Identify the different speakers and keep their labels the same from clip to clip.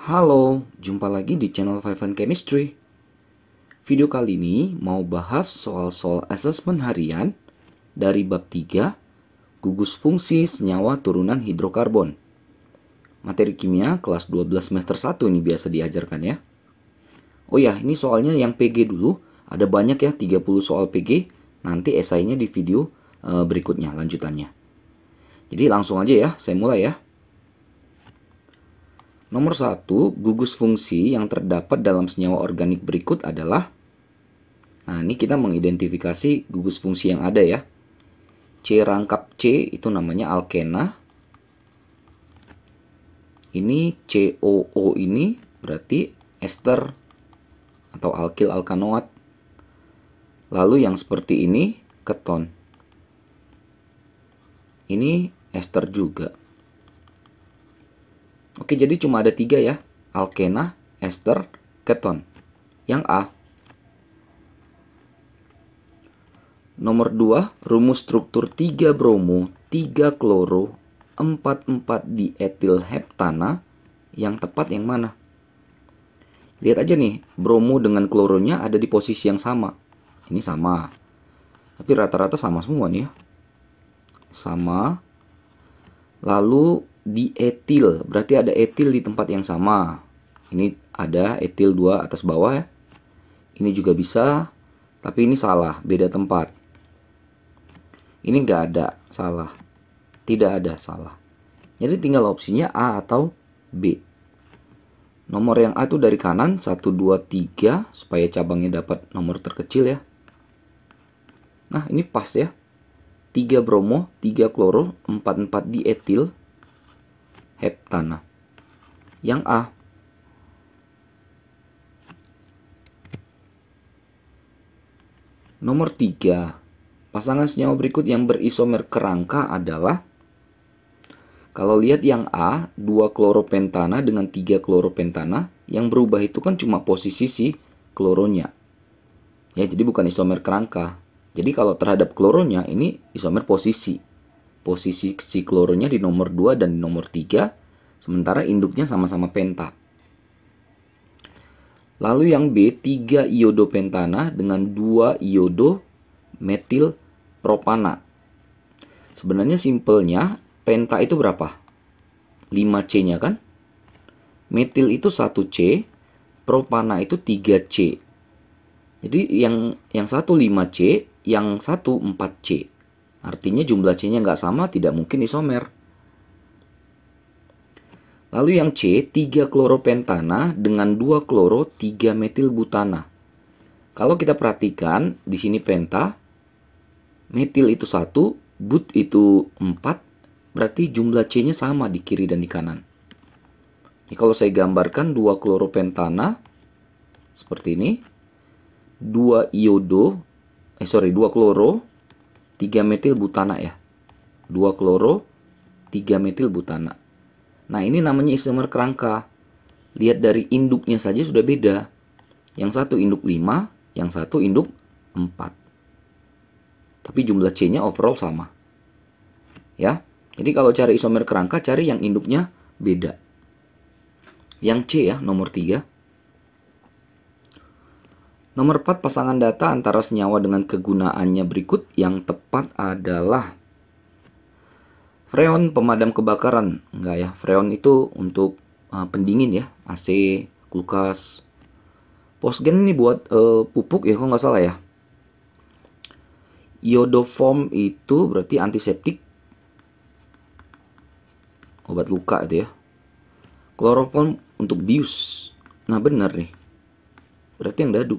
Speaker 1: Halo, jumpa lagi di channel Five and Chemistry. Video kali ini mau bahas soal-soal asesmen harian dari bab 3, gugus fungsi senyawa turunan hidrokarbon. Materi kimia kelas 12 semester 1 ini biasa diajarkan ya. Oh ya, ini soalnya yang PG dulu, ada banyak ya 30 soal PG, nanti esainya di video berikutnya lanjutannya. Jadi langsung aja ya, saya mulai ya. Nomor 1, gugus fungsi yang terdapat dalam senyawa organik berikut adalah. Nah, ini kita mengidentifikasi gugus fungsi yang ada ya. C rangkap C itu namanya alkena. Ini COO ini berarti ester atau alkil alkanoat. Lalu yang seperti ini keton. Ini ester juga. Oke, jadi cuma ada 3 ya. Alkena, ester, keton. Yang A. Nomor 2, rumus struktur 3 bromo, 3 kloro, 4,4 dietil heptana. Yang tepat yang mana? Lihat aja nih, bromo dengan kloronya ada di posisi yang sama. Ini sama. Tapi rata-rata sama semua nih ya. Sama. Lalu dietil, berarti ada etil di tempat yang sama. Ini ada etil 2 atas bawah ya. Ini juga bisa, tapi ini salah, beda tempat. Ini nggak ada, salah. Tidak ada, salah. Jadi tinggal opsinya A atau B. Nomor yang A itu dari kanan, 1, 2, 3, supaya cabangnya dapat nomor terkecil ya. Nah, ini pas ya. 3 bromo, 3 kloro, 4,4 dietil heptana. Yang A. Nomor 3. Pasangan senyawa berikut yang berisomer kerangka adalah, kalau lihat yang A, 2 kloropentana dengan 3 kloropentana, yang berubah itu kan cuma posisi si kloronya. Ya, jadi bukan isomer kerangka. Jadi kalau terhadap kloronya ini isomer posisi. Posisi si kloronya di nomor 2 dan di nomor 3, sementara induknya sama-sama penta. Lalu yang B, 3 iodopentana dengan 2 iodo metil propana. Sebenarnya simpelnya, penta itu berapa? 5C-nya kan? Metil itu 1C, propana itu 3C. Jadi yang satu 5C, yang satu 4C. Artinya jumlah C-nya nggak sama, tidak mungkin isomer. Lalu yang C, 3 kloropentana dengan 2 kloro, 3 metil butana. Kalau kita perhatikan, di sini penta, metil itu 1, but itu 4, berarti jumlah C-nya sama di kiri dan di kanan. Ini kalau saya gambarkan 2 kloropentana, seperti ini. 2 kloro, 3 metil butana ya. 2 kloro, 3 metil butana. Nah, ini namanya isomer kerangka. Lihat dari induknya saja sudah beda. Yang satu induk 5, yang satu induk 4. Tapi jumlah C-nya overall sama. Ya. Jadi kalau cari isomer kerangka, cari yang induknya beda. Yang C ya, nomor 3. Nomor 4, pasangan data antara senyawa dengan kegunaannya berikut. Yang tepat adalah freon pemadam kebakaran. Enggak ya, freon itu untuk pendingin ya, AC, kulkas. Fosgen ini buat pupuk ya, kok nggak salah ya. Iodoform itu berarti antiseptik, obat luka itu ya. Kloroform untuk bius. Nah benar nih, berarti yang dadu.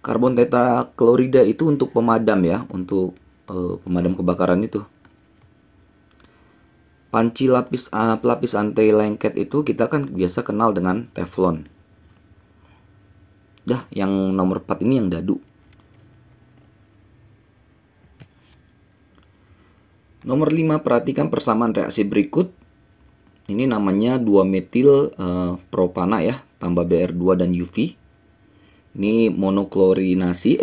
Speaker 1: Karbon tetraklorida itu untuk pemadam ya, untuk pemadam kebakaran itu. Panci pelapis anti lengket itu kita kan biasa kenal dengan teflon. Dah, yang nomor 4 ini yang dadu. Nomor 5, perhatikan persamaan reaksi berikut. Ini namanya 2 metil propana ya, tambah Br2 dan UV. Ini monobrominasi.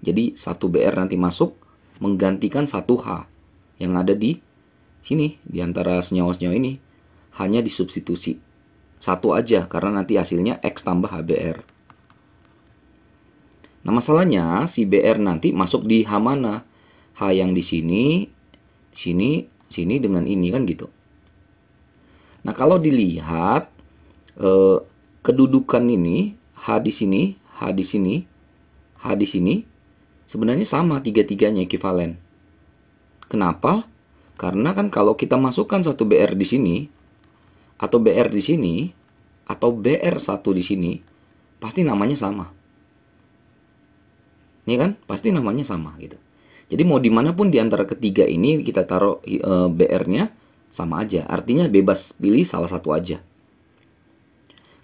Speaker 1: Jadi 1 Br nanti masuk menggantikan 1 H yang ada di sini, di antara senyawa-senyawa ini. hanya disubstitusi satu aja karena nanti hasilnya X tambah HBr. Nah, masalahnya si Br nanti masuk di H mana? H yang di sini, sini dengan ini kan gitu. Nah, kalau dilihat kedudukan ini, H di sini, H di sini, H di sini, sebenarnya sama tiga-tiganya ekuivalen. Kenapa? Karena kan kalau kita masukkan satu BR di sini, atau BR di sini, atau BR1 di sini, pasti namanya sama. Ini kan pasti namanya sama gitu. Jadi mau dimanapun di antara ketiga ini kita taruh BR-nya sama aja. Artinya bebas pilih salah satu aja.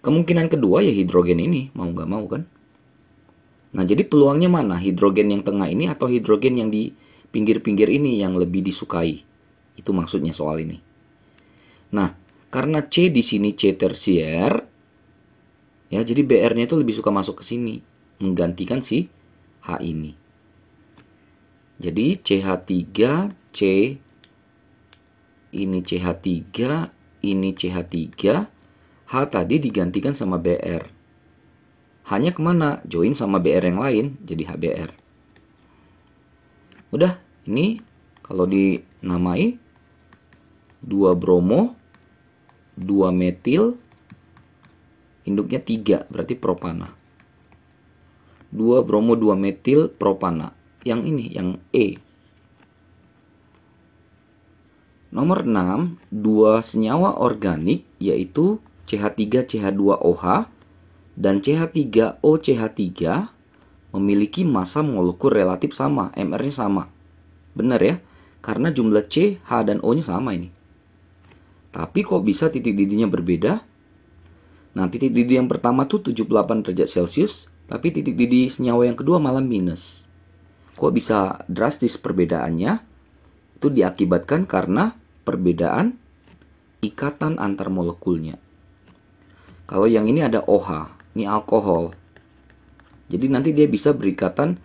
Speaker 1: Kemungkinan kedua ya hidrogen ini, mau nggak mau kan. Nah, jadi peluangnya mana? Hidrogen yang tengah ini atau hidrogen yang di pinggir-pinggir ini yang lebih disukai? Itu maksudnya soal ini. Nah, karena C di sini C tersier, ya jadi BR-nya itu lebih suka masuk ke sini, menggantikan si H ini. Jadi CH3, C, ini CH3, ini CH3, H tadi digantikan sama BR. Hanya kemana? Join sama BR yang lain, jadi HBr. Udah, ini kalau dinamai 2 bromo, 2 metil, induknya 3, berarti propana. 2 bromo 2 metil propana. Yang ini, yang E. Nomor 6, 2 senyawa organik yaitu CH3CH2OH dan CH3OCH3 memiliki massa molekul relatif sama, MR-nya sama. Benar ya? Karena jumlah C, H, dan O-nya sama ini. Tapi kok bisa titik didihnya berbeda? Nah, titik didih yang pertama tuh 78 derajat Celcius, tapi titik didih senyawa yang kedua malah minus. Kok bisa drastis perbedaannya? Itu diakibatkan karena perbedaan ikatan antar molekulnya. Kalau yang ini ada OH, ini alkohol. Jadi nanti dia bisa berikatan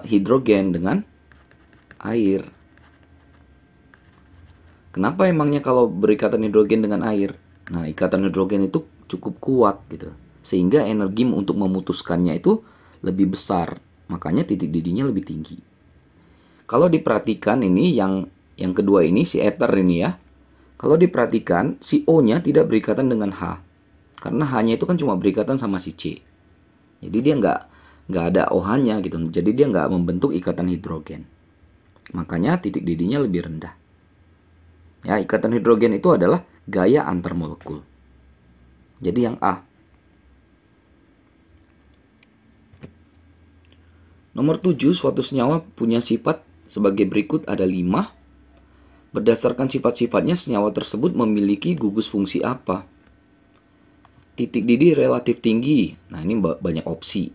Speaker 1: hidrogen dengan air. Kenapa emangnya kalau berikatan hidrogen dengan air? Nah, ikatan hidrogen itu cukup kuat gitu. Sehingga energi untuk memutuskannya itu lebih besar. Makanya titik didihnya lebih tinggi. Kalau diperhatikan ini yang kedua ini si ether ini ya. Kalau diperhatikan si O-nya tidak berikatan dengan H. Karena H-nya itu kan cuma berikatan sama si C. Jadi dia nggak ada OH-nya gitu. Jadi dia nggak membentuk ikatan hidrogen. Makanya titik didihnya lebih rendah. Ya, ikatan hidrogen itu adalah gaya antar molekul. Jadi yang A. Nomor 7, suatu senyawa punya sifat sebagai berikut ada 5. Berdasarkan sifat-sifatnya, senyawa tersebut memiliki gugus fungsi apa? Titik didih relatif tinggi. Nah, ini banyak opsi.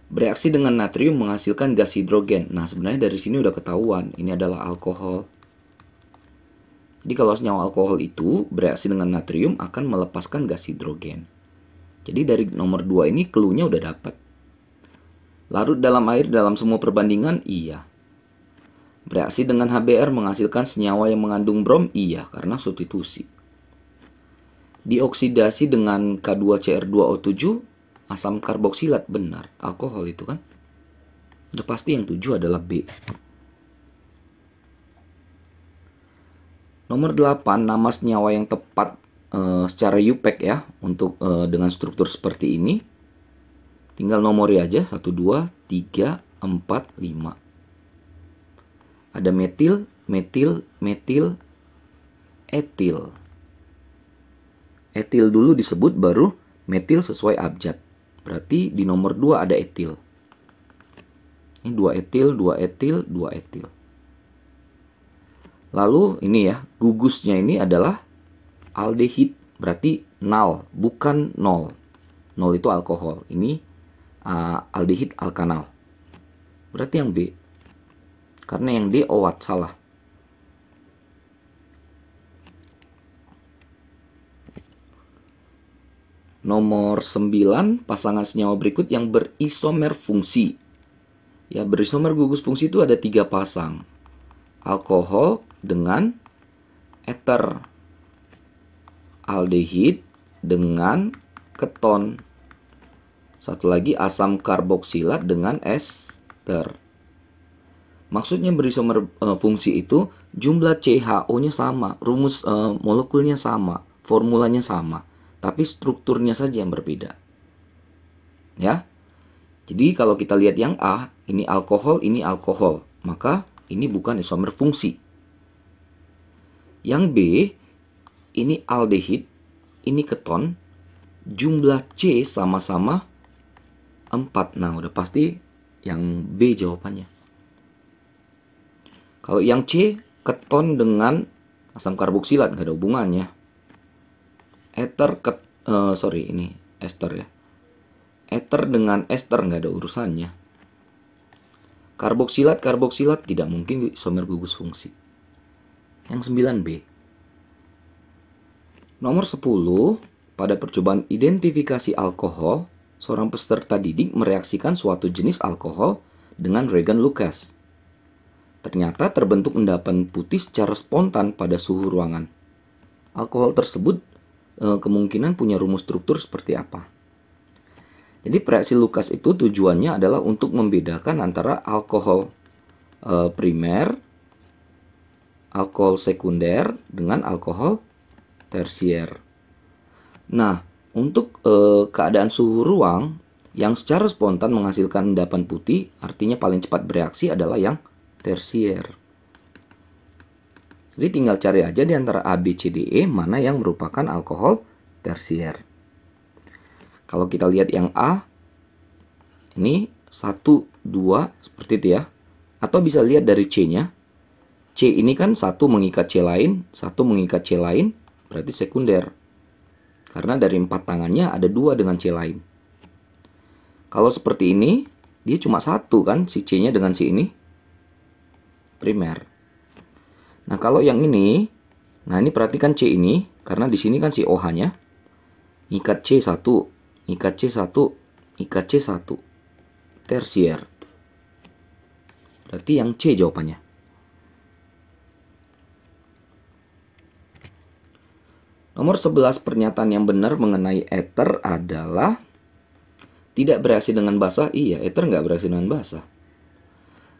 Speaker 1: Bereaksi dengan natrium menghasilkan gas hidrogen. Nah, sebenarnya dari sini udah ketahuan. Ini adalah alkohol. Jadi kalau senyawa alkohol itu bereaksi dengan natrium akan melepaskan gas hidrogen. Jadi dari nomor 2 ini clue-nya udah dapat. Larut dalam air dalam semua perbandingan? Iya. Bereaksi dengan HBr menghasilkan senyawa yang mengandung brom? Iya, karena substitusi. Dioksidasi dengan K2Cr2O7, asam karboksilat? Benar, alkohol itu kan. Udah pasti yang 7 adalah B. Nomor 8, nama senyawa yang tepat secara UPEC ya, untuk dengan struktur seperti ini. Tinggal nomori aja, 1, 2, 3, 4, 5. Ada metil, metil, metil, etil. Etil dulu disebut baru metil sesuai abjad. Berarti di nomor 2 ada etil. Ini 2 etil, 2 etil, 2 etil. Lalu ini ya, gugusnya ini adalah aldehid. Berarti 0, bukan 0. 0 itu alkohol. Ini aldehid alkanal. Berarti yang B. Karena yang D OAT, salah. Nomor 9, pasangan senyawa berikut yang berisomer fungsi. Ya, berisomer gugus fungsi itu ada 3 pasang. Alkohol dengan ether. aldehid dengan keton. Satu lagi asam karboksilat dengan ester. Maksudnya berisomer fungsi itu jumlah CHO-nya sama, rumus molekulnya sama, formulanya sama, tapi strukturnya saja yang berbeda. Ya. Jadi kalau kita lihat yang A, ini alkohol, maka ini bukan isomer fungsi. Yang B, ini aldehid, ini keton, jumlah C sama-sama 4. Nah, udah pasti yang B jawabannya. Kalau yang C, keton dengan asam karboksilat, nggak ada hubungannya. Ini ester ya. Eter dengan ester nggak ada urusannya. Karboksilat tidak mungkin isomer gugus fungsi. Yang 9B. Nomor 10, pada percobaan identifikasi alkohol, seorang peserta didik mereaksikan suatu jenis alkohol dengan reagen Lucas. Ternyata terbentuk endapan putih secara spontan pada suhu ruangan. Alkohol tersebut kemungkinan punya rumus struktur seperti apa? Jadi reaksi Lucas itu tujuannya adalah untuk membedakan antara alkohol primer, alkohol sekunder dengan alkohol tersier. Nah, untuk keadaan suhu ruang yang secara spontan menghasilkan endapan putih, artinya paling cepat bereaksi adalah yang tersier. Jadi tinggal cari aja di antara A, B, C, D, E mana yang merupakan alkohol tersier. Kalau kita lihat yang A, ini 1, 2, seperti itu ya. Atau bisa lihat dari C-nya. C ini kan 1 mengikat C lain, 1 mengikat C lain, berarti sekunder. Karena dari 4 tangannya ada 2 dengan C lain. Kalau seperti ini, dia cuma 1 kan, si C-nya dengan si ini. Primer. Nah, kalau yang ini, nah ini perhatikan C ini, karena di sini kan si OH-nya. Ikat C1, ikat C1, ikat C1. Tersier. Berarti yang C jawabannya. Nomor 11 pernyataan yang benar mengenai ether adalah tidak bereaksi dengan basa. Iya, ether nggak bereaksi dengan basa.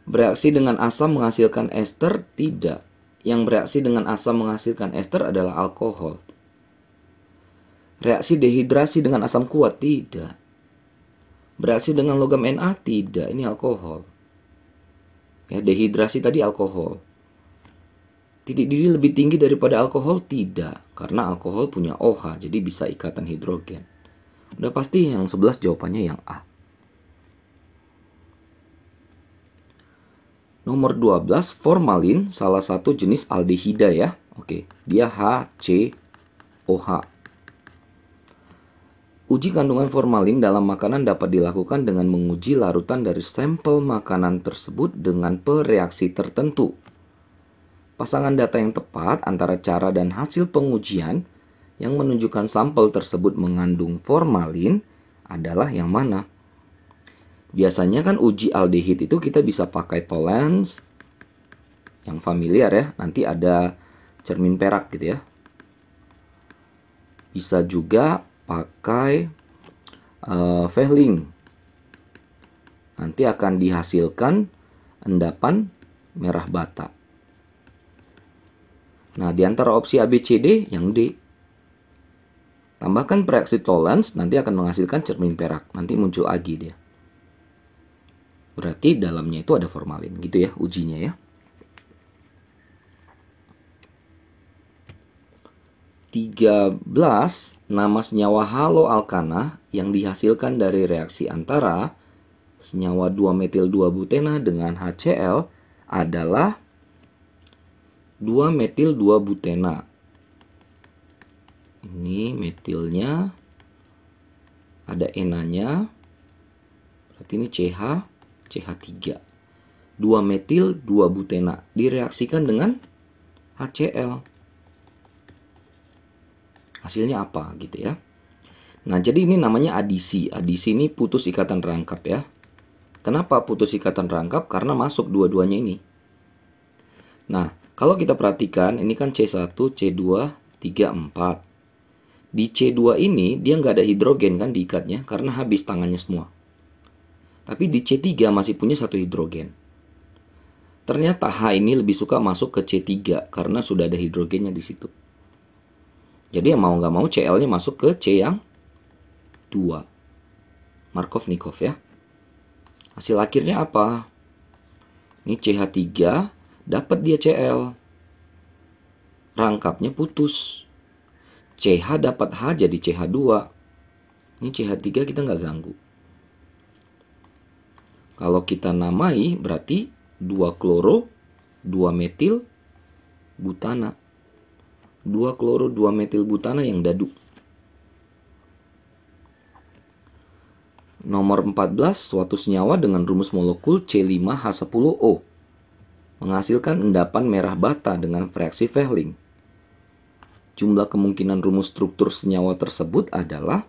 Speaker 1: Bereaksi dengan asam menghasilkan ester? Tidak. Yang bereaksi dengan asam menghasilkan ester adalah alkohol. Reaksi dehidrasi dengan asam kuat? Tidak. Bereaksi dengan logam Na? Tidak. Ini alkohol. Ya, dehidrasi tadi alkohol. Titik didih lebih tinggi daripada alkohol? Tidak. Karena alkohol punya OH, jadi bisa ikatan hidrogen. Udah pasti yang 11 jawabannya yang A. Nomor 12, formalin salah satu jenis aldehida ya. Oke, dia HCOH. Uji kandungan formalin dalam makanan dapat dilakukan dengan menguji larutan dari sampel makanan tersebut dengan pereaksi tertentu. Pasangan data yang tepat antara cara dan hasil pengujian yang menunjukkan sampel tersebut mengandung formalin adalah yang mana? Biasanya kan uji aldehid itu kita bisa pakai Tollens yang familiar ya. Nanti ada cermin perak gitu ya. Bisa juga pakai Vehling. Nanti akan dihasilkan endapan merah bata. Nah, di antara opsi A, B, C, D yang D. Tambahkan reaksi Tollens nanti akan menghasilkan cermin perak. Nanti muncul Ag dia. Berarti dalamnya itu ada formalin gitu ya ujinya ya. 13. Nama senyawa haloalkana yang dihasilkan dari reaksi antara senyawa 2-metil-2-butena dengan HCl adalah 2-metil-2-butena. Ini metilnya, ada enanya, berarti ini CH3. 2-metil-2-butena direaksikan dengan HCl. Hasilnya apa gitu ya. Nah, jadi ini namanya adisi. Adisi ini putus ikatan rangkap ya. Kenapa putus ikatan rangkap? Karena masuk dua-duanya ini. Nah, kalau kita perhatikan ini kan C1, C2, 3, 4. Di C2 ini dia nggak ada hidrogen kan diikatnya karena habis tangannya semua. Tapi di C3 masih punya satu hidrogen. Ternyata H ini lebih suka masuk ke C3 karena sudah ada hidrogennya di situ. Jadi mau nggak mau Cl-nya masuk ke C yang 2. Markov-Nikov ya. Hasil akhirnya apa? Ini CH3 dapat dia Cl. Rangkapnya putus. CH dapat H jadi CH2. Ini CH3 kita nggak ganggu. Kalau kita namai berarti 2 kloro, 2 metil butana. 2 kloro, 2 metil butana yang dadu. Nomor 14, suatu senyawa dengan rumus molekul C5H10O menghasilkan endapan merah bata dengan reaksi Fehling. Jumlah kemungkinan rumus struktur senyawa tersebut adalah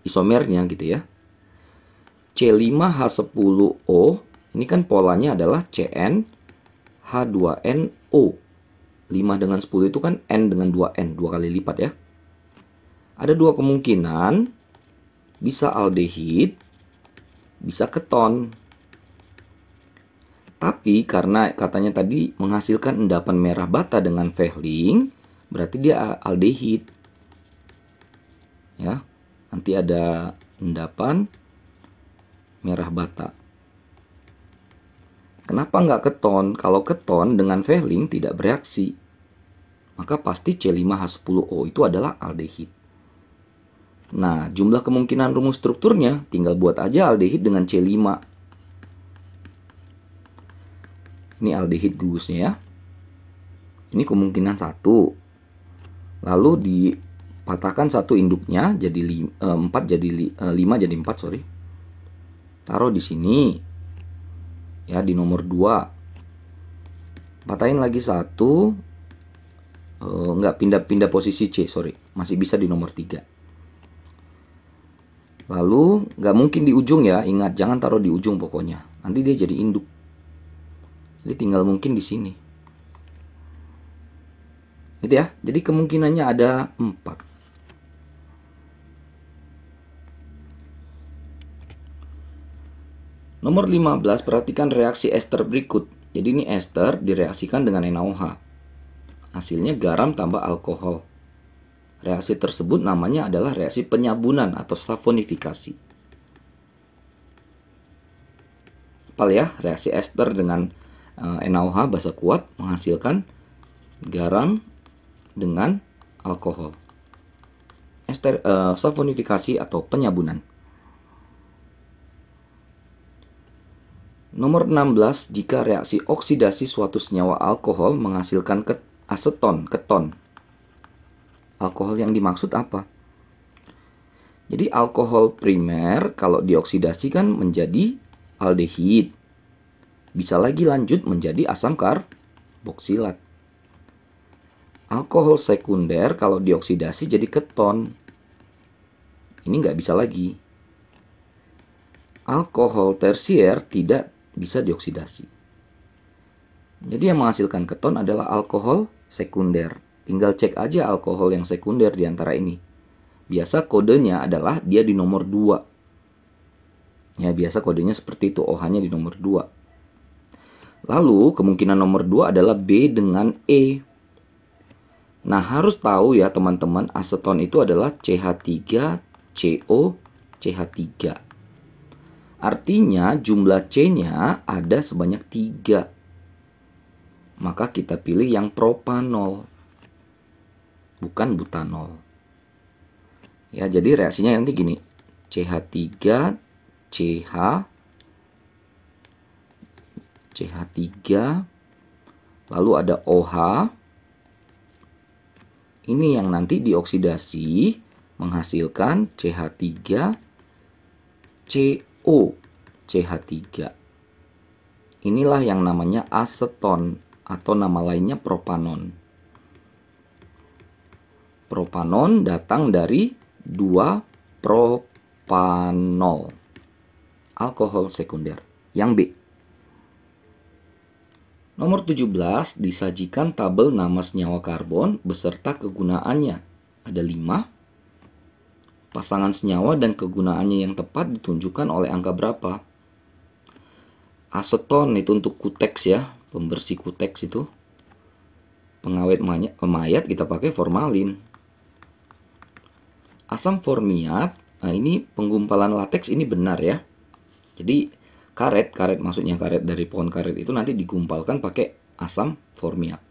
Speaker 1: isomernya gitu ya. C5H10O ini kan polanya adalah Cn H2NO. 5 dengan 10 itu kan N dengan 2N, 2 kali lipat ya. Ada 2 kemungkinan, bisa aldehid, bisa keton. Tapi karena katanya tadi menghasilkan endapan merah bata dengan Fehling, berarti dia aldehid. Ya, nanti ada endapan merah bata. Kenapa nggak keton? Kalau keton dengan Fehling tidak bereaksi, maka pasti C5H10O itu adalah aldehid. Nah, jumlah kemungkinan rumus strukturnya tinggal buat aja aldehid dengan C5. Ini aldehid gugusnya ya. Ini kemungkinan 1. Lalu dipatahkan satu induknya jadi 4 jadi 5 jadi 4, sorry. Taruh di sini. Ya, di nomor 2. Patahin lagi 1. Enggak, pindah posisi C, sorry. Masih bisa di nomor 3. Lalu nggak mungkin di ujung ya, ingat jangan taruh di ujung pokoknya. Nanti dia jadi induk. Jadi tinggal mungkin di sini. Gitu ya. Jadi kemungkinannya ada 4. Nomor 15, perhatikan reaksi ester berikut. Jadi ini ester direaksikan dengan NaOH. Hasilnya garam tambah alkohol. Reaksi tersebut namanya adalah reaksi penyabunan atau saponifikasi. Hafal ya, reaksi ester dengan NaOH basa kuat menghasilkan garam dengan alkohol. Saponifikasi atau penyabunan. Nomor 16, jika reaksi oksidasi suatu senyawa alkohol menghasilkan aseton, keton. Alkohol yang dimaksud apa? Jadi alkohol primer kalau dioksidasi kan menjadi aldehid. Bisa lagi lanjut menjadi asam karboksilat. Alkohol sekunder kalau dioksidasi jadi keton. Ini nggak bisa lagi. Alkohol tersier tidak bisa dioksidasi. Jadi yang menghasilkan keton adalah alkohol sekunder. Tinggal cek aja alkohol yang sekunder di antara ini. Biasa kodenya adalah dia di nomor 2. Ya, biasa kodenya seperti itu, OH-nya di nomor 2. Lalu kemungkinan nomor 2 adalah B dengan E. Nah, harus tahu ya teman-teman, aseton itu adalah CH3CO CH3. Artinya jumlah C-nya ada sebanyak 3. Maka kita pilih yang propanol, bukan butanol. Ya, jadi reaksinya nanti gini. CH3, CH3, lalu ada OH. Ini yang nanti dioksidasi menghasilkan CH3CO CH3. Inilah yang namanya aseton atau nama lainnya propanon. Propanon datang dari 2 propanol. Alkohol sekunder. Yang B. Nomor 17, disajikan tabel nama senyawa karbon beserta kegunaannya. Ada 5. pasangan senyawa dan kegunaannya yang tepat ditunjukkan oleh angka berapa. Aseton itu untuk kuteks ya, pembersih kuteks itu. Pengawet mayat kita pakai formalin. Asam formiat, nah ini penggumpalan lateks ini benar ya. Jadi karet maksudnya karet dari pohon karet itu nanti digumpalkan pakai asam formiat.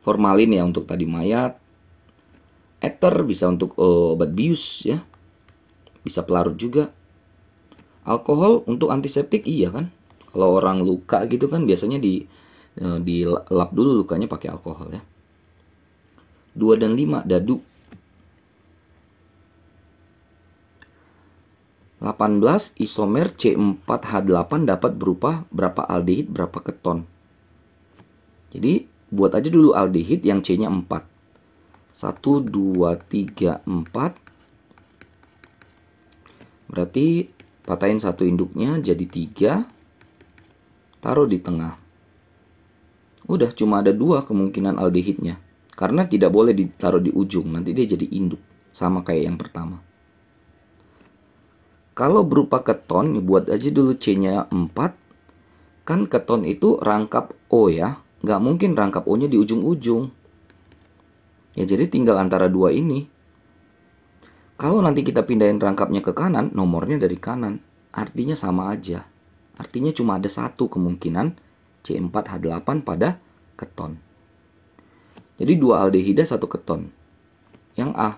Speaker 1: Formalin ya untuk tadi mayat. Ether bisa untuk obat bius ya. Bisa pelarut juga. Alkohol untuk antiseptik iya kan. Kalau orang luka gitu kan biasanya dilap dulu lukanya pakai alkohol ya. 2 dan 5 dadu. 18 isomer C4H8 dapat berupa berapa aldehid berapa keton. Jadi buat aja dulu aldehid yang C-nya 4. 1, 2, 3, 4. Berarti patahin satu induknya jadi 3. Taruh di tengah. Udah cuma ada 2 kemungkinan aldehidnya. Karena tidak boleh ditaruh di ujung. Nanti dia jadi induk. Sama kayak yang pertama. Kalau berupa keton, buat aja dulu C-nya 4. Kan keton itu rangkap O ya. Nggak mungkin rangkap O-nya di ujung-ujung. Ya jadi tinggal antara 2 ini. Kalau nanti kita pindahin rangkapnya ke kanan, nomornya dari kanan. Artinya sama aja. Artinya cuma ada satu kemungkinan C4H8 pada keton. Jadi 2 aldehida 1 keton. Yang A.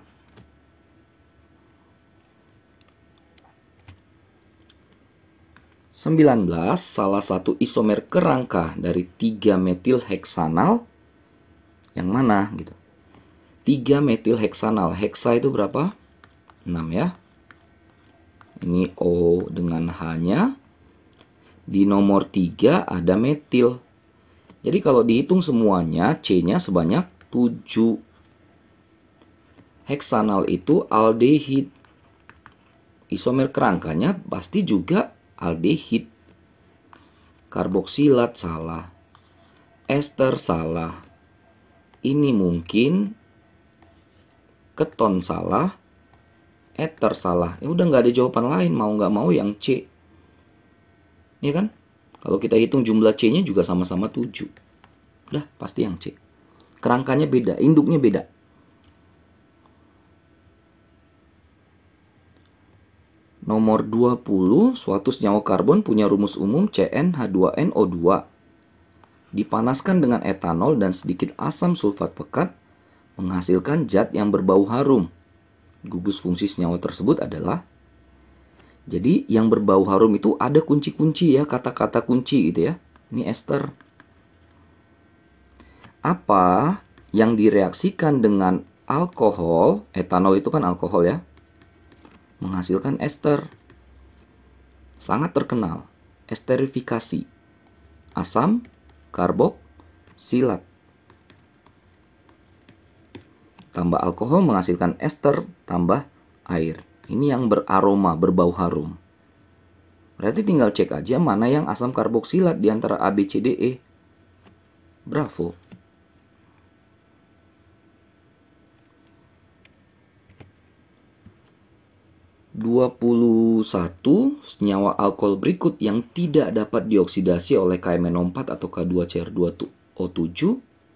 Speaker 1: 19 salah satu isomer kerangka dari 3 metil heksanal yang mana gitu. 3 metil heksanal. Heksa itu berapa? 6 ya. Ini O dengan H-nya. Di nomor 3 ada metil. Jadi kalau dihitung semuanya C-nya sebanyak 7. Heksanal itu aldehid. Isomer kerangkanya pasti juga aldehid. Karboksilat salah. Ester salah. Ini mungkin keton salah. Ether salah. Ya udah nggak ada jawaban lain. Mau nggak mau yang C. Ya kan? Kalau kita hitung jumlah C-nya juga sama-sama 7. Udah pasti yang C. Kerangkanya beda. Induknya beda. Nomor 20, suatu senyawa karbon punya rumus umum CnH2nO2. Dipanaskan dengan etanol dan sedikit asam sulfat pekat, menghasilkan zat yang berbau harum. Gugus fungsi senyawa tersebut adalah, jadi yang berbau harum itu ada kunci-kunci ya, kata-kata kunci gitu ya. Ini ester. Apa yang direaksikan dengan alkohol, etanol itu kan alkohol ya, menghasilkan ester. Sangat terkenal. Esterifikasi. Asam, karboksilat. Tambah alkohol menghasilkan ester, tambah air. Ini yang beraroma, berbau harum. Berarti tinggal cek aja mana yang asam karboksilat di antara A, B, C, D, E. Bravo. Senyawa alkohol berikut yang tidak dapat dioksidasi oleh KMNO4 atau K2CR2O7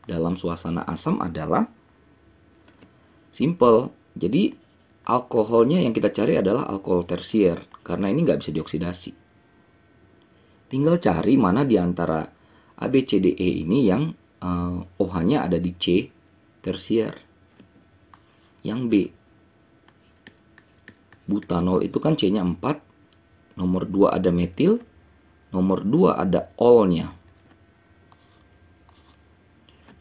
Speaker 1: dalam suasana asam adalah simple. Jadi alkoholnya yang kita cari adalah alkohol tersier karena ini nggak bisa dioksidasi. Tinggal cari mana di antara A, B, C, D, E ini yang OH-nya ada di C tersier. Yang B. Butanol itu kan C-nya 4. Nomor 2 ada metil. Nomor 2 ada ol-nya.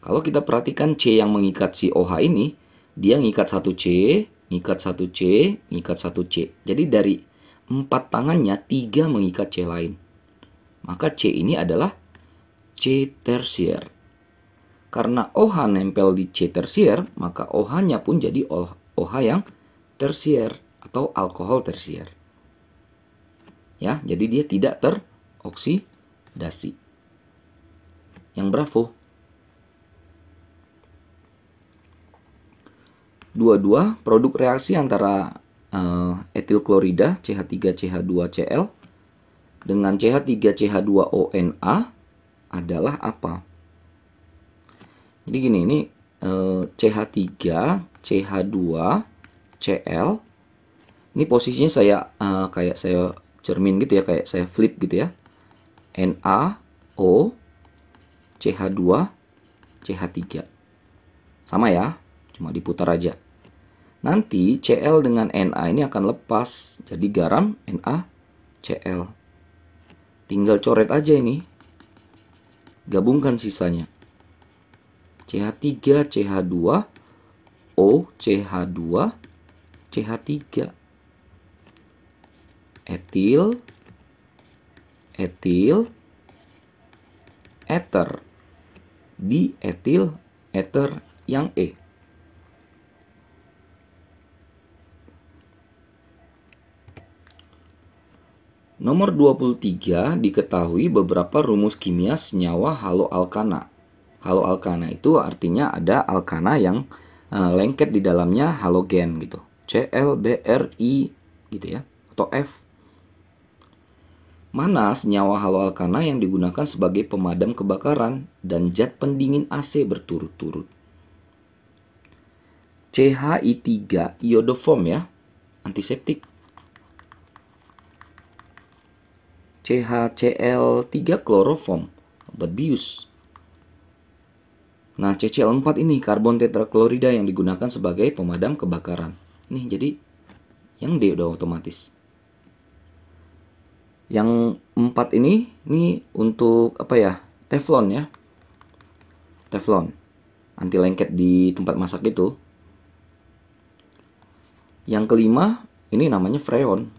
Speaker 1: Kalau kita perhatikan C yang mengikat si OH ini, dia ngikat 1C, ngikat 1C, ngikat 1C. Jadi dari 4 tangannya 3 mengikat C lain. Maka C ini adalah C tersier. Karena OH nempel di C tersier, maka OH-nya pun jadi OH yang tersier atau alkohol tersier. Ya, jadi dia tidak teroksidasi. Yang bravo. 22 produk reaksi antara etil klorida CH3CH2Cl dengan CH3CH2ONa adalah apa? Jadi gini, ini CH3CH2Cl. Ini posisinya saya kayak saya cermin gitu ya, kayak saya flip gitu ya. NaO CH2 CH3. Sama ya, cuma diputar aja. Nanti Cl dengan Na ini akan lepas jadi garam NaCl. Tinggal coret aja ini. Gabungkan sisanya. CH3 CH2 O CH2 CH3. Etil ether di etil ether yang E. Nomor 23 diketahui beberapa rumus kimia senyawa haloalkana. Haloalkana itu artinya ada alkana yang lengket di dalamnya halogen gitu. Cl, Br, I gitu ya, atau F. Mana senyawa haloalkana yang digunakan sebagai pemadam kebakaran dan zat pendingin AC berturut-turut? CHI3 iodoform ya, antiseptik. CHCl3 kloroform, obat bius. Nah, CCl4 ini karbon tetraklorida yang digunakan sebagai pemadam kebakaran. Nih, jadi yang D udah otomatis. Yang 4 ini untuk apa ya? Teflon ya. Teflon. Anti lengket di tempat masak itu. Yang kelima, ini namanya freon.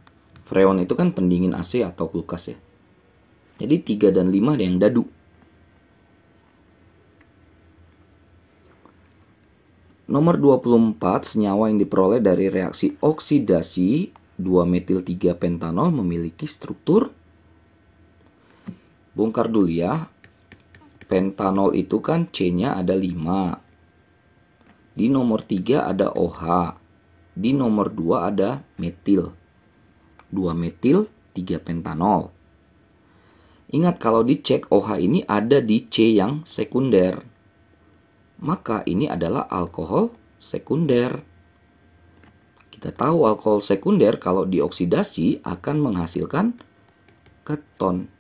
Speaker 1: Freon itu kan pendingin AC atau kulkas ya. Jadi 3 dan 5 ada yang dadu. Nomor 24, senyawa yang diperoleh dari reaksi oksidasi 2-metil-3-pentanol memiliki struktur. Bongkar dulu ya. Pentanol itu kan C-nya ada 5. Di nomor 3 ada OH. Di nomor 2 ada metil. 2-metil-3-pentanol. Ingat kalau dicek OH ini ada di C yang sekunder. Maka ini adalah alkohol sekunder. Kita tahu alkohol sekunder kalau dioksidasi akan menghasilkan keton.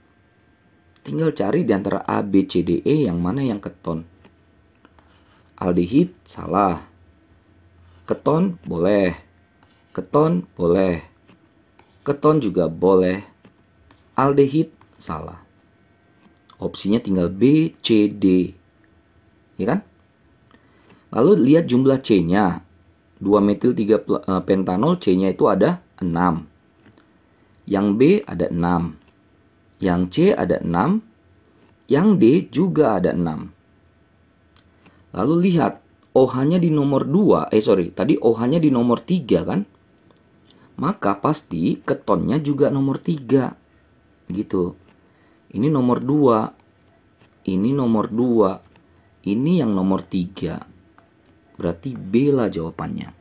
Speaker 1: Tinggal cari di antara A, B, C, D, E yang mana yang keton. Aldehid salah. Keton boleh. Keton boleh. Keton juga boleh. Aldehid salah. Opsinya tinggal B, C, D. Ya kan? Lalu lihat jumlah C-nya. 2-metil-3-pentanol C-nya itu ada 6. Yang B ada 6. Yang C ada 6. Yang D juga ada 6. Lalu lihat OH-nya di nomor 2. Tadi OH-nya di nomor 3 kan? Maka pasti ketonnya juga nomor 3. Gitu. Ini nomor 2. Ini nomor 2. Ini yang nomor 3. Berarti B lah jawabannya.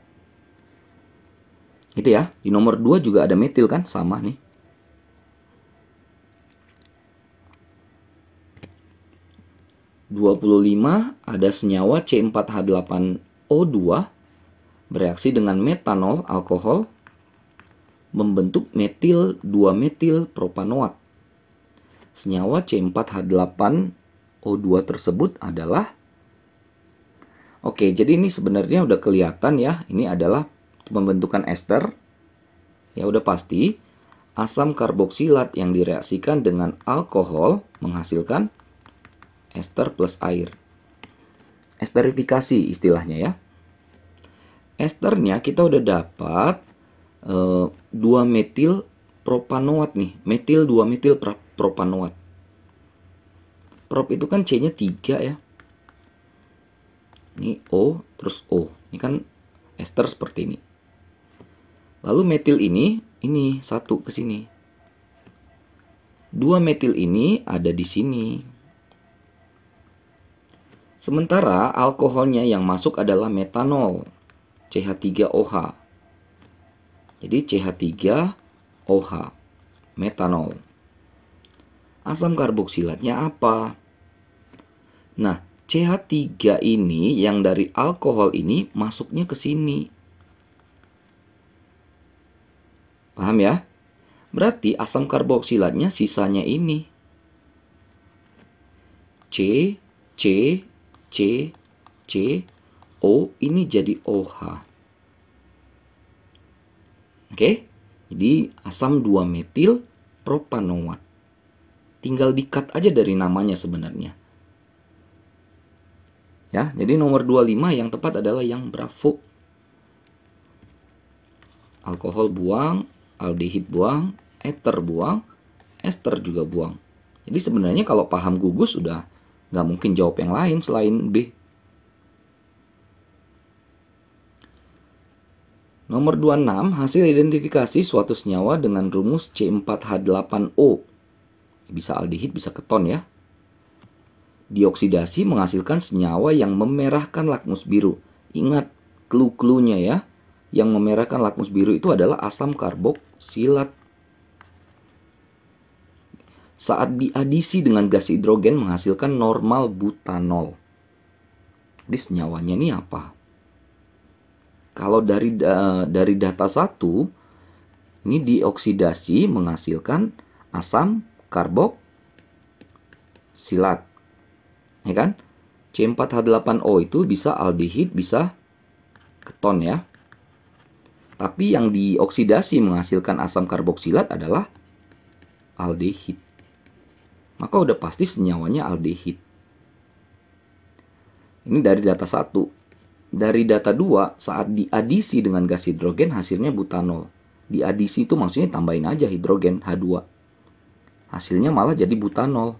Speaker 1: Itu ya. Di nomor 2 juga ada metil kan? Sama nih. (25) ada senyawa C4H8O2 bereaksi dengan metanol alkohol membentuk metil 2-metil propanoat. Senyawa C4H8O2 tersebut adalah jadi ini sebenarnya udah kelihatan ya. Ini adalah pembentukan ester. Ya udah pasti. Asam karboksilat yang direaksikan dengan alkohol menghasilkan ester plus air. Esterifikasi istilahnya ya. Esternya kita udah dapat 2-metil propanoat nih. Metil 2-metil propanoat. Prop itu kan C-nya 3 ya. Ini O, terus O. Ini kan ester seperti ini. Lalu metil ini satu ke sini. 2 metil ini ada di sini. Sementara alkoholnya yang masuk adalah metanol, CH3OH. Jadi CH3OH, metanol. Asam karboksilatnya apa? Nah, CH3 ini yang dari alkohol ini masuknya ke sini. Paham ya? Berarti asam karboksilatnya sisanya ini. C, C, C, C, O, ini jadi OH. Oke? Jadi asam 2-metil propanoat. Tinggal di-cut aja dari namanya sebenarnya. Ya, jadi nomor 25 yang tepat adalah yang bravo. Alkohol buang, aldehid buang, ether buang, ester juga buang. Jadi sebenarnya kalau paham gugus udah nggak mungkin jawab yang lain selain B. Nomor 26, hasil identifikasi suatu senyawa dengan rumus C4H8O. Bisa aldehid, bisa keton ya. Dioksidasi menghasilkan senyawa yang memerahkan lakmus biru. Ingat clue-cluenya ya. Yang memerahkan lakmus biru itu adalah asam karboksilat. Saat diadisi dengan gas hidrogen menghasilkan normal butanol. Jadi senyawanya ini apa? Kalau dari data 1, ini dioksidasi menghasilkan asam karboksilat. Ya kan? C4H8O itu bisa aldehid, bisa keton ya. Tapi yang dioksidasi menghasilkan asam karboksilat adalah aldehid. Maka udah pasti senyawanya aldehid. Ini dari data 1. Dari data 2, saat diadisi dengan gas hidrogen hasilnya butanol. Diadisi itu maksudnya tambahin aja hidrogen H2. Hasilnya malah jadi butanol.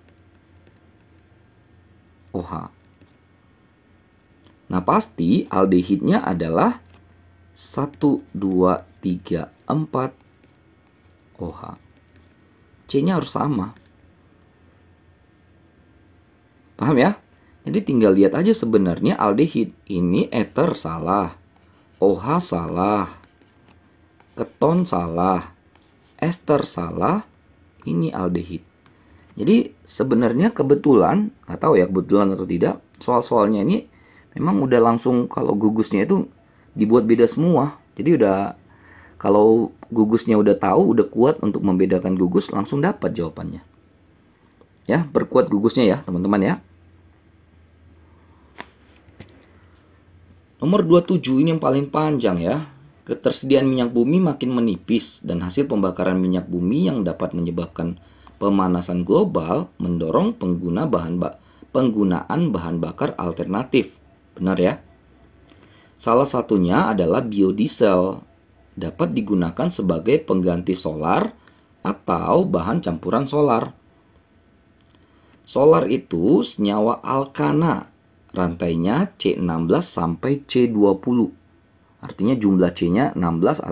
Speaker 1: OH. Nah, pasti aldehidnya adalah 1, 2, 3, 4 OH. C-nya harus sama. Paham ya? Jadi tinggal lihat aja sebenarnya aldehid. Ini ether salah, OH salah, keton salah, ester salah, ini aldehid. Jadi sebenarnya kebetulan, nggak tahu ya kebetulan atau tidak, soal-soalnya ini memang udah langsung kalau gugusnya itu dibuat beda semua. Jadi udah kalau gugusnya udah tahu, udah kuat untuk membedakan gugus, langsung dapat jawabannya. Ya, perkuat gugusnya ya teman-teman ya. Nomor 27 ini yang paling panjang ya. Ketersediaan minyak bumi makin menipis dan hasil pembakaran minyak bumi yang dapat menyebabkan pemanasan global mendorong penggunaan bahan bakar alternatif. Benar ya? Salah satunya adalah biodiesel. Dapat digunakan sebagai pengganti solar atau bahan campuran solar. Solar itu senyawa alkana. Rantainya C16 sampai C20. Artinya jumlah C-nya 16,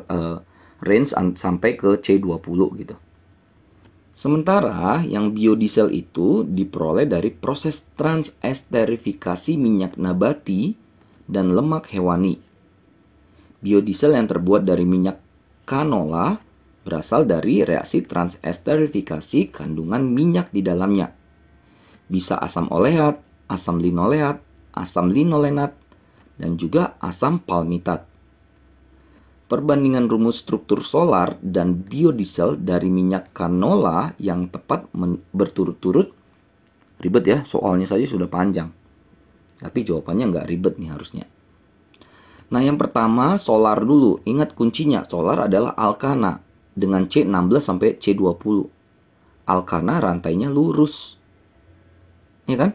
Speaker 1: range sampai ke C20 gitu. Sementara yang biodiesel itu diperoleh dari proses transesterifikasi minyak nabati dan lemak hewani. Biodiesel yang terbuat dari minyak canola berasal dari reaksi transesterifikasi kandungan minyak di dalamnya. Bisa asam oleat, asam linoleat, asam linolenat, dan juga asam palmitat. Perbandingan rumus struktur solar dan biodiesel dari minyak canola yang tepat berturut-turut. Ribet ya, soalnya saja sudah panjang. Tapi jawabannya nggak ribet nih harusnya. Nah, yang pertama solar dulu. Ingat kuncinya, solar adalah alkana dengan C16 sampai C20. Alkana rantainya lurus. Ya kan?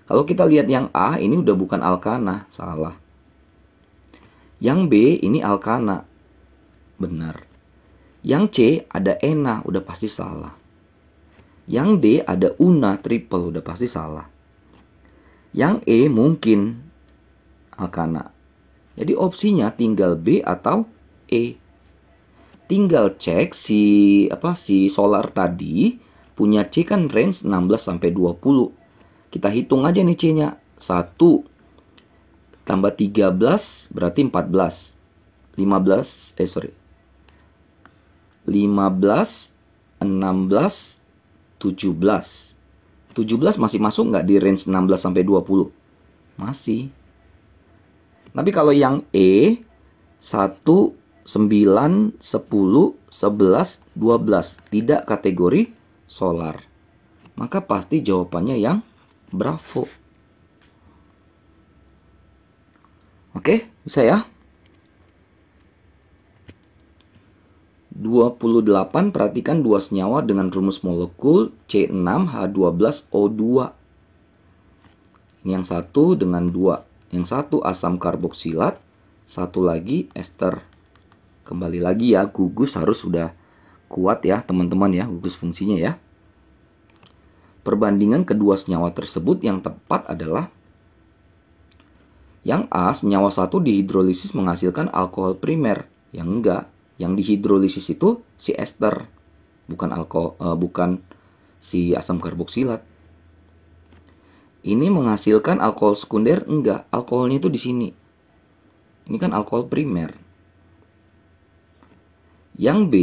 Speaker 1: Kalau kita lihat yang A, ini udah bukan alkana, salah. Yang B, ini alkana, benar. Yang C, ada ena, udah pasti salah. Yang D, ada una, triple, udah pasti salah. Yang E, mungkin alkana. Jadi opsinya tinggal B atau E. Tinggal cek si solar tadi punya C kan range 16 sampai 20. Kita hitung aja nih C-nya. 1 tambah 13 berarti 14. 15, 16, 17. 17 masih masuk nggak di range 16 sampai 20? Masih. Tapi kalau yang E, 1, 9, 10, 11, 12 tidak kategori solar. Maka pasti jawabannya yang Bravo. Oke, bisa ya? 28, perhatikan dua senyawa dengan rumus molekul C6H12O2. Ini yang satu dengan 2. Yang satu asam karboksilat, satu lagi ester. Kembali lagi ya, gugus harus sudah kuat ya teman-teman ya, gugus fungsinya ya. Perbandingan kedua senyawa tersebut yang tepat adalah yang A, senyawa satu dihidrolisis menghasilkan alkohol primer. Yang enggak, yang dihidrolisis itu si ester, bukan bukan si asam karboksilat. Ini menghasilkan alkohol sekunder, enggak, alkoholnya itu di sini. Ini kan alkohol primer. Yang B,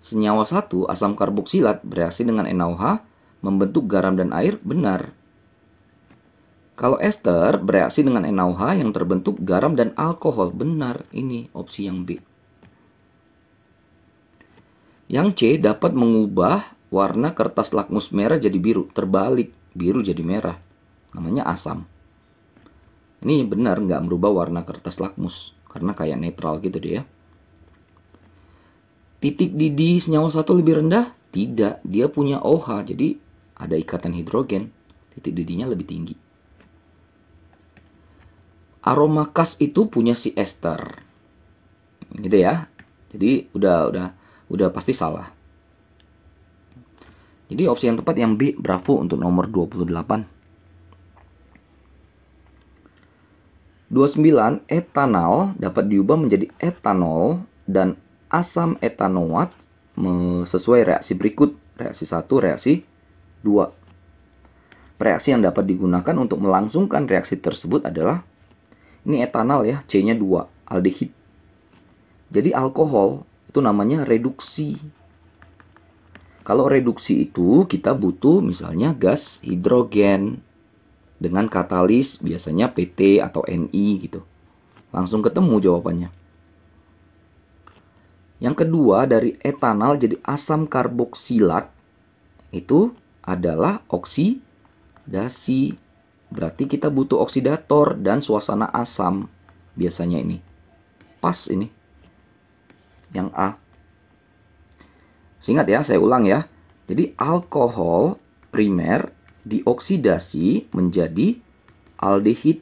Speaker 1: senyawa satu asam karboksilat bereaksi dengan NaOH membentuk garam dan air, benar. Kalau ester bereaksi dengan NaOH yang terbentuk garam dan alkohol, benar. Ini opsi yang B. Yang C, dapat mengubah warna kertas lakmus merah jadi biru. Terbalik, biru jadi merah. Namanya asam. Ini benar, nggak merubah warna kertas lakmus. Karena kayak netral gitu dia. Titik didih senyawa satu lebih rendah? Tidak, dia punya OH. Jadi ada ikatan hidrogen. Titik didihnya lebih tinggi. Aroma khas itu punya si ester. Gitu ya. Jadi udah pasti salah. Jadi opsi yang tepat yang B, Bravo untuk nomor 28. 29, etanol dapat diubah menjadi etanol dan asam etanoat sesuai reaksi berikut. Reaksi 1, reaksi 2. Reaksi yang dapat digunakan untuk melangsungkan reaksi tersebut adalah ini etanol ya, C-nya 2, aldehid. Jadi alkohol itu namanya reduksi. Kalau reduksi itu kita butuh misalnya gas hidrogen dengan katalis biasanya PT atau Ni gitu. Langsung ketemu jawabannya. Yang kedua, dari etanol jadi asam karboksilat itu adalah oksidasi. Berarti kita butuh oksidator dan suasana asam. Biasanya ini. Pas ini. Yang A. Ingat ya, saya ulang ya. Jadi alkohol primer dioksidasi menjadi aldehid.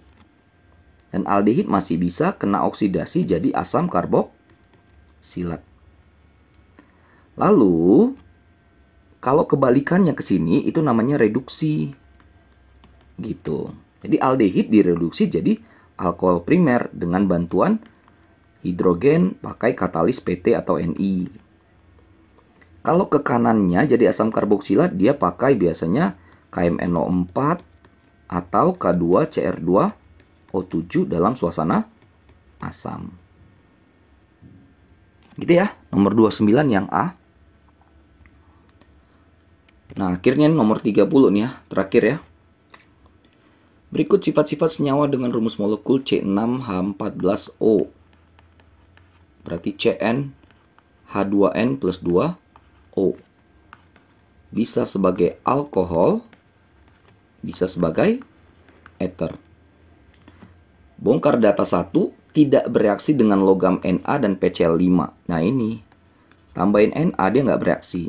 Speaker 1: Dan aldehid masih bisa kena oksidasi jadi asam karboksilat. Lalu, kalau kebalikannya ke sini itu namanya reduksi. Gitu. Jadi aldehid direduksi jadi alkohol primer dengan bantuan hidrogen pakai katalis PT atau Ni. Kalau ke kanannya jadi asam karboksilat, dia pakai biasanya KMNO4 atau K2CR2O7 dalam suasana asam. Gitu ya, nomor 29 yang A. Nah, akhirnya nomor 30 nih ya, terakhir ya. Berikut sifat-sifat senyawa dengan rumus molekul C6H14O. Berarti Cn H2N plus 2O. Bisa sebagai alkohol, bisa sebagai ether. Bongkar data 1, tidak bereaksi dengan logam Na dan PCl5. Nah ini, tambahin Na dia nggak bereaksi.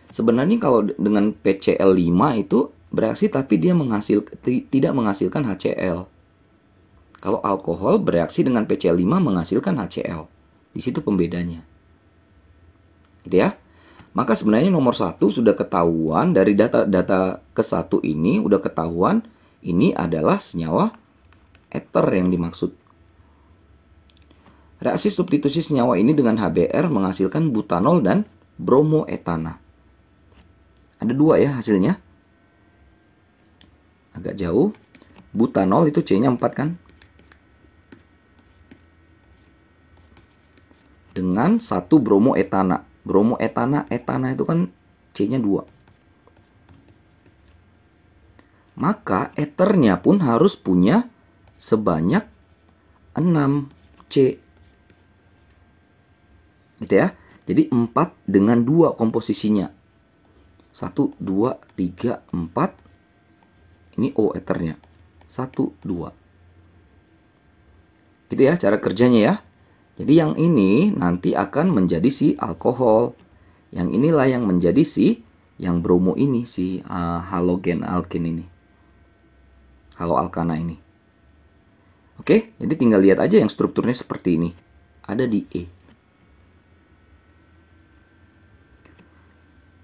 Speaker 1: Sebenarnya kalau dengan PCl5 itu bereaksi tapi dia tidak menghasilkan HCl. Kalau alkohol bereaksi dengan PCl5 menghasilkan HCl. Di situ pembedanya. Gitu ya. Maka sebenarnya nomor 1 sudah ketahuan dari data ke-1 ini udah ketahuan ini adalah senyawa ether yang dimaksud. Reaksi substitusi senyawa ini dengan HBr menghasilkan butanol dan bromoetana. Ada 2 ya hasilnya. Agak jauh. Butanol itu C-nya 4 kan. Dengan 1 bromoetana. Bromoetana, etana itu kan C-nya 2. Maka eternya pun harus punya sebanyak 6 C. Gitu ya. Jadi 4 dengan 2 komposisinya. 1, 2, 3, 4. Ini O eternya. 1, 2. Gitu ya cara kerjanya ya. Jadi yang ini nanti akan menjadi si alkohol. Yang inilah yang menjadi si yang bromo ini, si halogen alkin ini. Haloalkana ini. Oke, jadi tinggal lihat aja yang strukturnya seperti ini. Ada di E.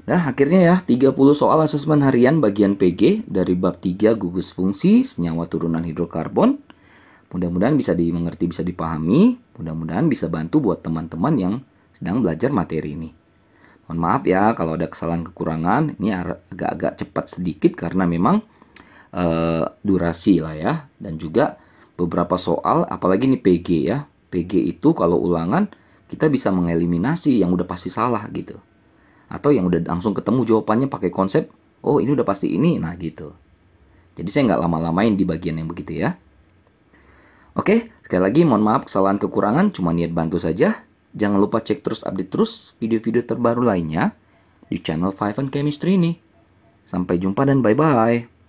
Speaker 1: Nah, akhirnya ya 30 soal asesmen harian bagian PG dari bab 3 gugus fungsi senyawa turunan hidrokarbon. Mudah-mudahan bisa dimengerti, bisa dipahami. Mudah-mudahan bisa bantu buat teman-teman yang sedang belajar materi ini. Mohon maaf ya kalau ada kesalahan kekurangan. Ini agak-agak cepat sedikit karena memang durasi lah ya. Dan juga beberapa soal, apalagi ini PG ya. PG itu kalau ulangan kita bisa mengeliminasi yang udah pasti salah gitu. Atau yang udah langsung ketemu jawabannya pakai konsep, oh ini udah pasti ini, nah gitu. Jadi saya nggak lama-lamain di bagian yang begitu ya. Oke, sekali lagi mohon maaf kesalahan kekurangan, cuma niat bantu saja. Jangan lupa cek terus, update terus video-video terbaru lainnya di channel Five and Chemistry ini. Sampai jumpa dan bye-bye.